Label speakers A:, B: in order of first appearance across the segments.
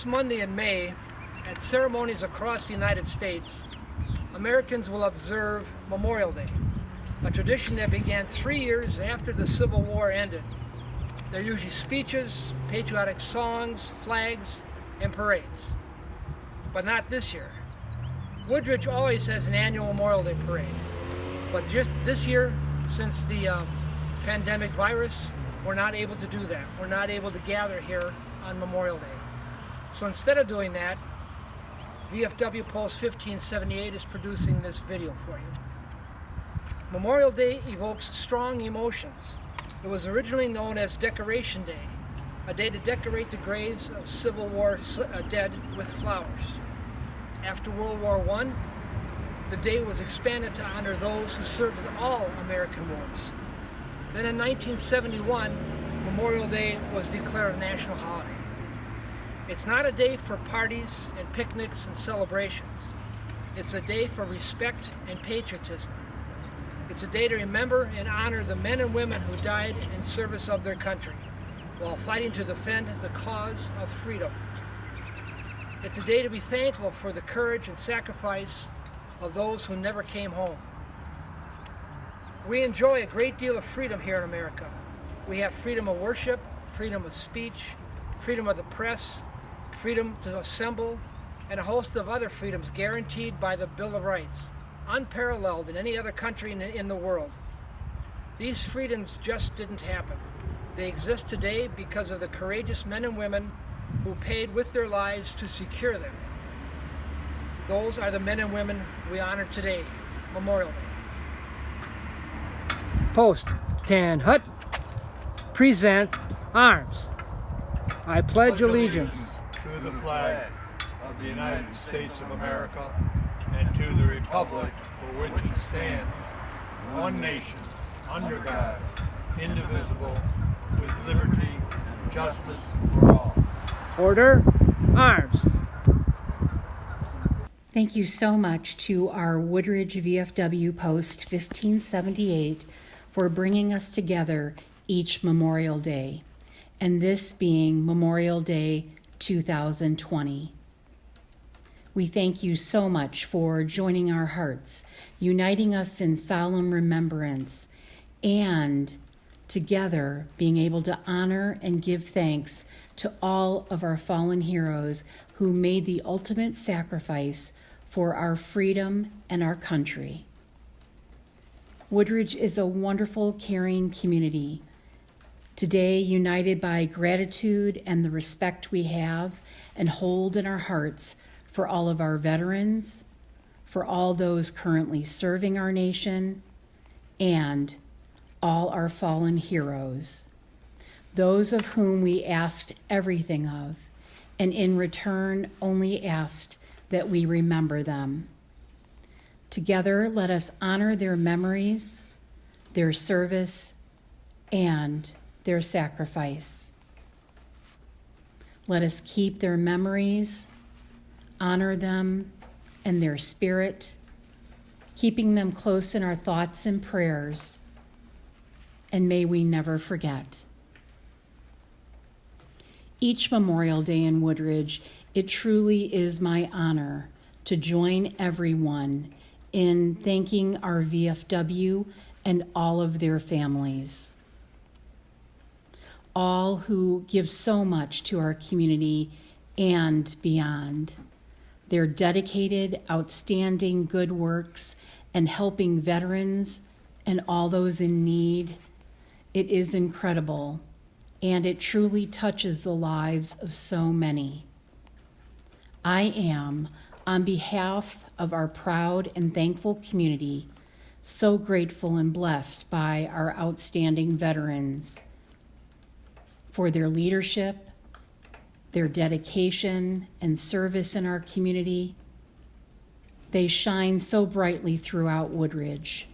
A: first Monday in May, at ceremonies across the United States, Americans will observe Memorial Day, a tradition that began 3 years after the Civil War ended. There are usually speeches, patriotic songs, flags, and parades. But not this year. Woodridge always has an annual Memorial Day parade. But just this year, since the pandemic virus, we're not able to do that. We're not able to gather here on Memorial Day. So instead of doing that, VFW Post 1578 is producing this video for you. Memorial Day evokes strong emotions. It was originally known as Decoration Day, a day to decorate the graves of Civil War dead with flowers. After World War I, the day was expanded to honor those who served in all American wars. Then in 1971, Memorial Day was declared a national holiday. It's not a day for parties and picnics and celebrations. It's a day for respect and patriotism. It's a day to remember and honor the men and women who died in service of their country while fighting to defend the cause of freedom. It's a day to be thankful for the courage and sacrifice of those who never came home. We enjoy a great deal of freedom here in America. We have freedom of worship, freedom of speech, freedom of the press, freedom to assemble, and a host of other freedoms guaranteed by the Bill of Rights, unparalleled in any other country in the world. These freedoms just didn't happen. They exist today because of the courageous men and women who paid with their lives to secure them. Those are the men and women we honor today, Memorial Day. Post 10 Hut present arms. I pledge allegiance
B: to the flag of the United States of America and to the republic for which it stands, one nation, under God, indivisible, with liberty and justice for all.
A: Order, arms.
C: Thank you so much to our Woodridge VFW Post 1578 for bringing us together each Memorial Day, and this being Memorial Day 2020. We thank you so much for joining our hearts, uniting us in solemn remembrance, and together being able to honor and give thanks to all of our fallen heroes who made the ultimate sacrifice for our freedom and our country. Woodridge is a wonderful, caring community, today united by gratitude and the respect we have and hold in our hearts for all of our veterans, for all those currently serving our nation, and all our fallen heroes, those of whom we asked everything of, and in return only asked that we remember them. Together, let us honor their memories, their service, and their sacrifice. Let us keep their memories, honor them and their spirit, keeping them close in our thoughts and prayers, and may we never forget. Each Memorial Day in Woodridge, it truly is my honor to join everyone in thanking our VFW and all of their families, all who give so much to our community and beyond. Their dedicated, outstanding good works and helping veterans and all those in need, it is incredible, and it truly touches the lives of so many. I am, on behalf of our proud and thankful community, so grateful and blessed by our outstanding veterans for their leadership, their dedication and service in our community. They shine so brightly throughout Woodridge.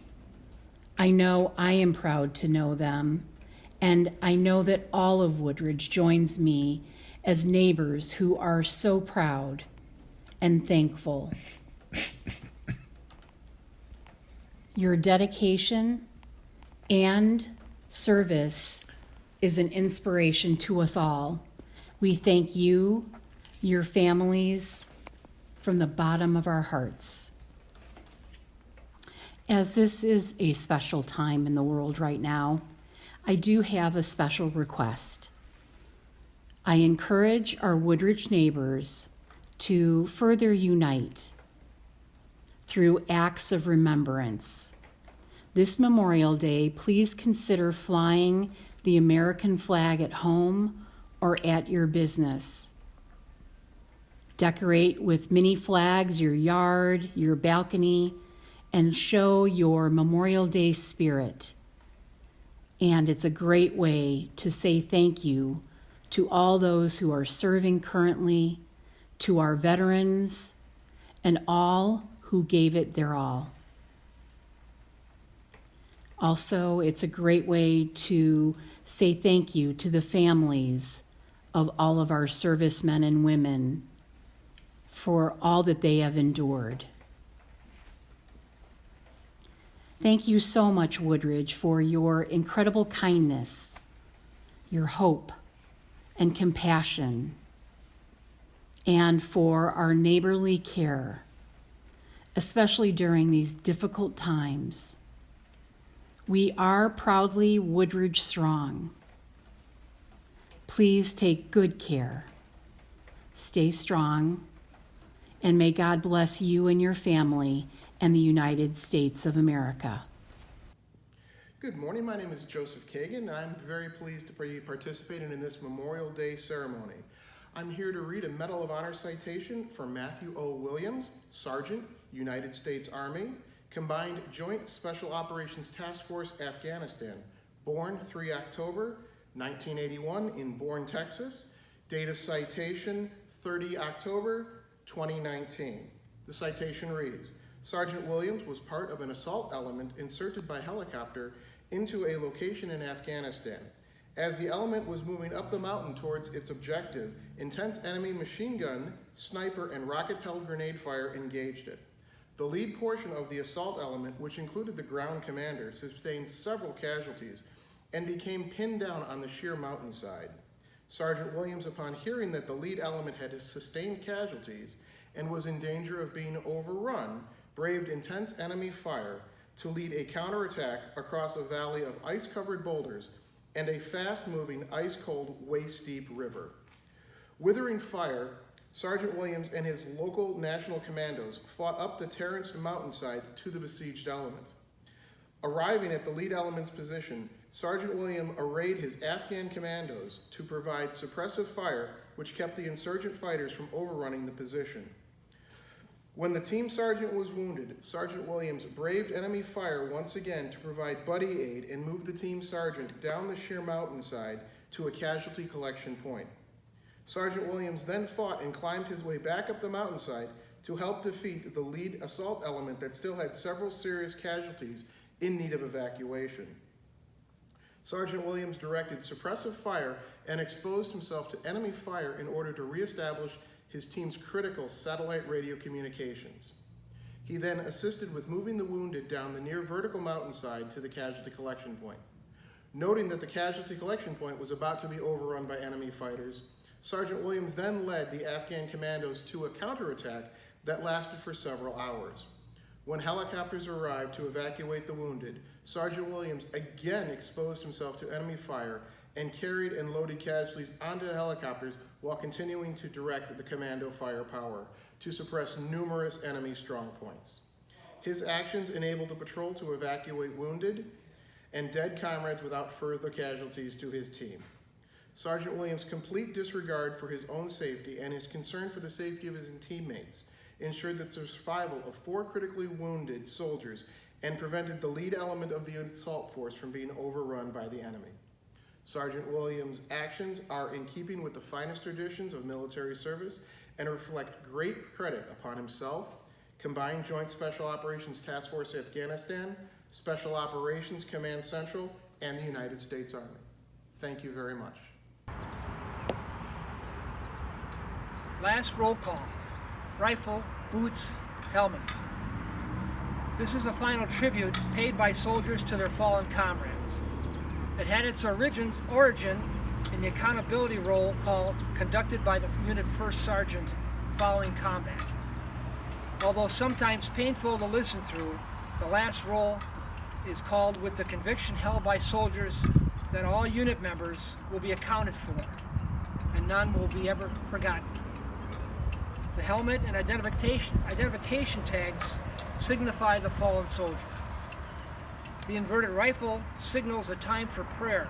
C: I know I am proud to know them, and I know that all of Woodridge joins me as neighbors who are so proud and thankful. Your dedication and service is an inspiration to us all. We thank you, your families, from the bottom of our hearts. As this is a special time in the world right now, I do have a special request. I encourage our Woodridge neighbors to further unite through acts of remembrance. This Memorial Day, please consider flying the American flag at home or at your business. Decorate with mini flags your yard, your balcony, and show your Memorial Day spirit. And it's a great way to say thank you to all those who are serving currently, to our veterans, and all who gave it their all. Also, it's a great way to say thank you to the families of all of our servicemen and women for all that they have endured. Thank you so much, Woodridge, for your incredible kindness, your hope and compassion, and for our neighborly care, especially during these difficult times. We are proudly Woodridge strong. Please take good care. Stay strong, and may God bless you and your family and the United States of America.
D: Good morning, my name is Joseph Kagan, and I'm very pleased to be participating in this Memorial Day ceremony. I'm here to read a Medal of Honor citation for Matthew O. Williams, Sergeant, United States Army, Combined Joint Special Operations Task Force, Afghanistan, born 3 October 1981 in Bourne, Texas, date of citation 30 October 2019. The citation reads, Sergeant Williams was part of an assault element inserted by helicopter into a location in Afghanistan. As the element was moving up the mountain towards its objective, intense enemy machine gun, sniper, and rocket-propelled grenade fire engaged it. The lead portion of the assault element, which included the ground commander, sustained several casualties and became pinned down on the sheer mountainside. Sergeant Williams, upon hearing that the lead element had sustained casualties and was in danger of being overrun, braved intense enemy fire to lead a counterattack across a valley of ice-covered boulders and a fast-moving, ice-cold, waist-deep river. Withering fire, Sergeant Williams and his local national commandos fought up the terraced mountainside to the besieged element. Arriving at the lead element's position, Sergeant Williams arrayed his Afghan commandos to provide suppressive fire, which kept the insurgent fighters from overrunning the position. When the team sergeant was wounded, Sergeant Williams braved enemy fire once again to provide buddy aid and moved the team sergeant down the sheer mountainside to a casualty collection point. Sergeant Williams then fought and climbed his way back up the mountainside to help defeat the lead assault element that still had several serious casualties in need of evacuation. Sergeant Williams directed suppressive fire and exposed himself to enemy fire in order to reestablish his team's critical satellite radio communications. He then assisted with moving the wounded down the near vertical mountainside to the casualty collection point. Noting that the casualty collection point was about to be overrun by enemy fighters, Sergeant Williams then led the Afghan commandos to a counterattack that lasted for several hours. When helicopters arrived to evacuate the wounded, Sergeant Williams again exposed himself to enemy fire and carried and loaded casualties onto the helicopters while continuing to direct the commando firepower to suppress numerous enemy strong points. His actions enabled the patrol to evacuate wounded and dead comrades without further casualties to his team. Sergeant Williams' complete disregard for his own safety and his concern for the safety of his teammates ensured the survival of 4 critically wounded soldiers and prevented the lead element of the assault force from being overrun by the enemy. Sergeant Williams' actions are in keeping with the finest traditions of military service and reflect great credit upon himself, Combined Joint Special Operations Task Force Afghanistan, Special Operations Command Central, and the United States Army. Thank you very much.
A: Last roll call. Rifle, boots, helmet. This is a final tribute paid by soldiers to their fallen comrades. It had its origin in the accountability roll call conducted by the unit first sergeant following combat. Although sometimes painful to listen through, the last roll is called with the conviction held by soldiers that all unit members will be accounted for and none will be ever forgotten. The helmet and identification tags signify the fallen soldier. The inverted rifle signals a time for prayer,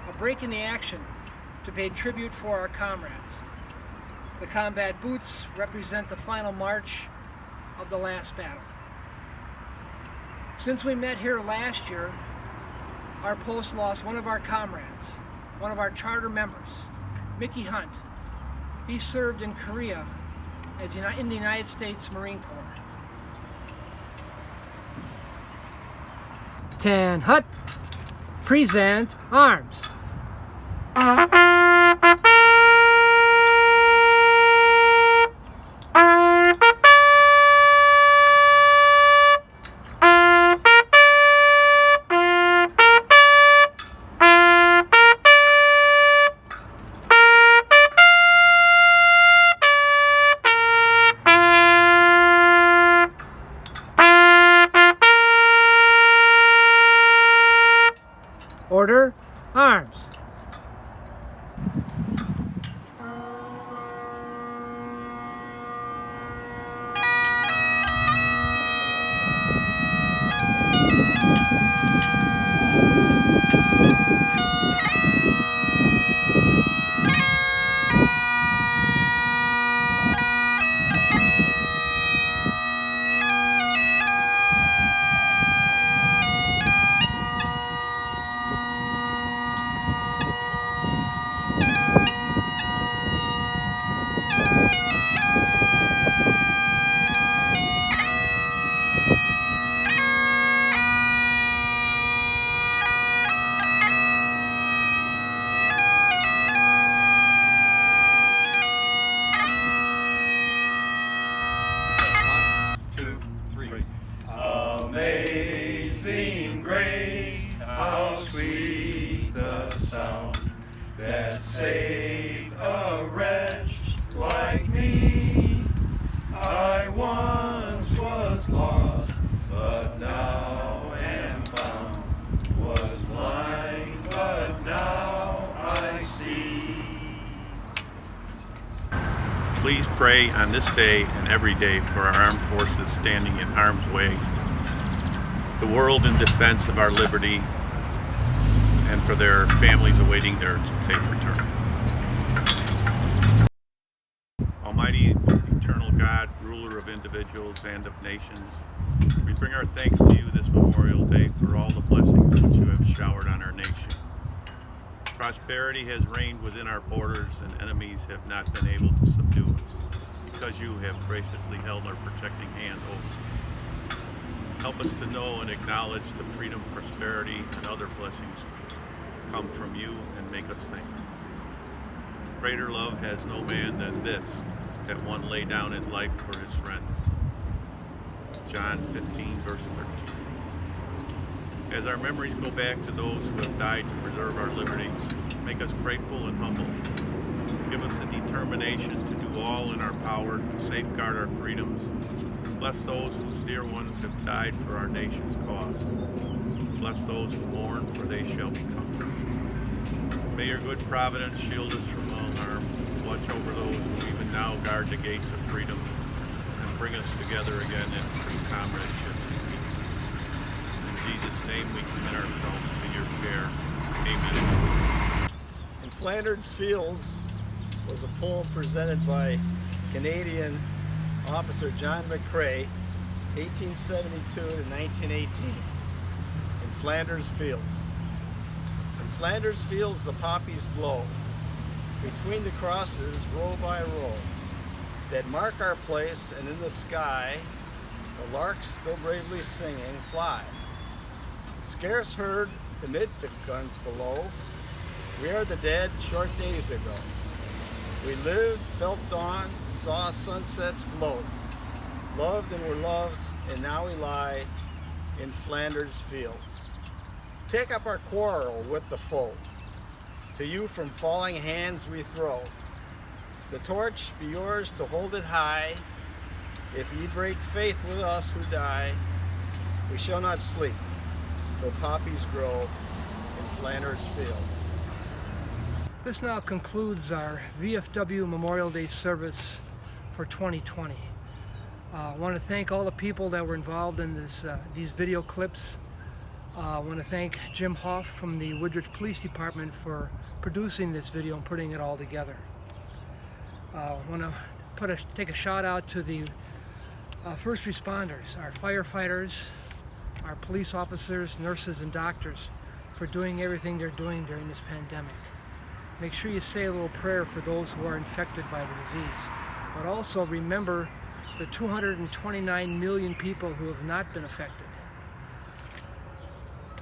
A: a break in the action to pay tribute for our comrades. The combat boots represent the final march of the last battle. Since we met here last year, our post lost one of our comrades, one of our charter members, Mickey Hunt. He served in Korea in the United States Marine Corps. 10 Hut, present arms. Order, arms.
E: Amazing grace, how sweet the sound that saved a wretch like me. I once was lost, but now am found. Was blind, but now I see.
F: Please pray on this day and every day for our armed forces standing in harm's way, the world in defense of our liberty, and for their families awaiting their safe return. Almighty, eternal God, ruler of individuals and of nations, we bring our thanks to you this Memorial Day for all the blessings which you have showered on our nation. Prosperity has reigned within our borders, and enemies have not been able to subdue us, because you have graciously held our protecting hand over. Help us to know and acknowledge the freedom, prosperity, and other blessings come from you, and make us thankful. Greater love has no man than this, that one lay down his life for his friend. John 15, verse 13. As our memories go back to those who have died to preserve our liberties, make us grateful and humble. Give us the determination to do all in our power to safeguard our freedoms. Bless those whose dear ones have died for our nation's cause. Bless those who mourn, for they shall be comforted. May your good providence shield us from all harm. Watch over those who even now guard the gates of freedom, and bring us together again in true comradeship and peace. In Jesus' name we commit ourselves to your care. Amen.
G: In Flanders Fields was a poem presented by Canadian officer John McCrae, 1872 to 1918. In Flanders Fields. In Flanders Fields the poppies blow, between the crosses row by row, that mark our place, and in the sky the larks still bravely singing fly. Scarce heard amid the guns below, we are the dead short days ago. We lived, felt dawn, saw sunsets glow, loved and were loved, and now we lie in Flanders Fields. Take up our quarrel with the foe, to you from falling hands we throw. The torch be yours to hold it high. If ye break faith with us who die, we shall not sleep, though poppies grow in Flanders fields.
A: This now concludes our VFW Memorial Day service for 2020. I want to thank all the people that were involved in these video clips. I want to thank Jim Hoff from the Woodridge Police Department for producing this video and putting it all together. I want to take a shout out to the first responders, our firefighters, our police officers, nurses, and doctors for doing everything they're doing during this pandemic. Make sure you say a little prayer for those who are infected by the disease, but also remember the 229 million people who have not been affected.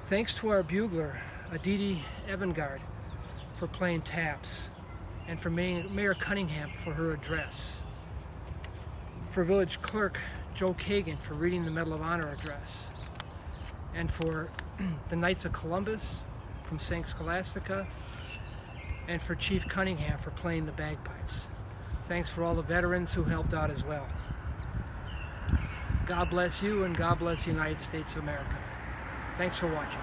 A: Thanks to our bugler, Aditi Evangard, for playing taps, and for Mayor Cunningham for her address. For Village Clerk Joe Kagan for reading the Medal of Honor address. And for the Knights of Columbus from St. Scholastica, and for Chief Cunningham for playing the bagpipes. Thanks for all the veterans who helped out as well. God bless you, and God bless the United States of America. Thanks for watching.